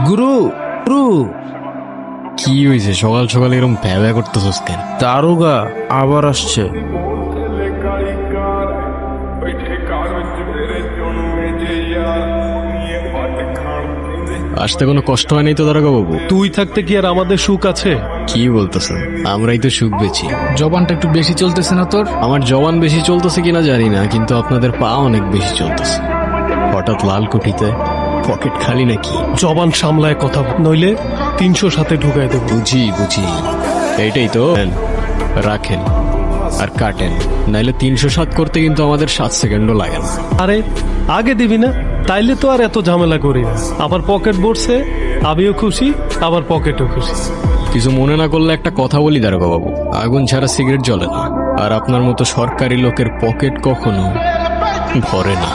গুরু গুরু, কি হয়েছে সকাল সকাল এরকম ভ্যাবা করতেছস কেন? দারোগা আবার আসছে। আসতে কোনো কষ্ট হয় নাই তো দারোগা বাবু? তুই থাকতে কি আর আমাদের সুখ আছে? কি বলতেছেন? আমরাই তো সুখ বেছি। জবানটা একটু বেশি চলতেছে না তোর? আমার জবান বেশি চলতেছে কিনা জানি না, কিন্তু আপনাদের পা অনেক বেশি চলতেছে। হঠাৎ লাল কুঠিতে পকেট খালি নাকি? জবান সামলায় কথা বল, নইলে 300 সাথে ঢুকাই দেব। বুঝি বুঝি, এইটাই তো। নেন, রাখেন আর কাটেন, নাইলে 307 করতে কিন্তু আমাদের 7 সেকেন্ডও লাগে না। আরে আগে দিবি না, তাইলে তো আর এত ঝামেলা করি না। আমার পকেট ভরছে, আমিও খুশি, আমার পকেটও খুশি। কিছু মনে না করলে একটা কথা বলি দারোগা বাবু, আগুন ছাড়া সিগারেট জ্বলে না, আর আপনার মতো সরকারি লোকের পকেট কখনো ভরে না।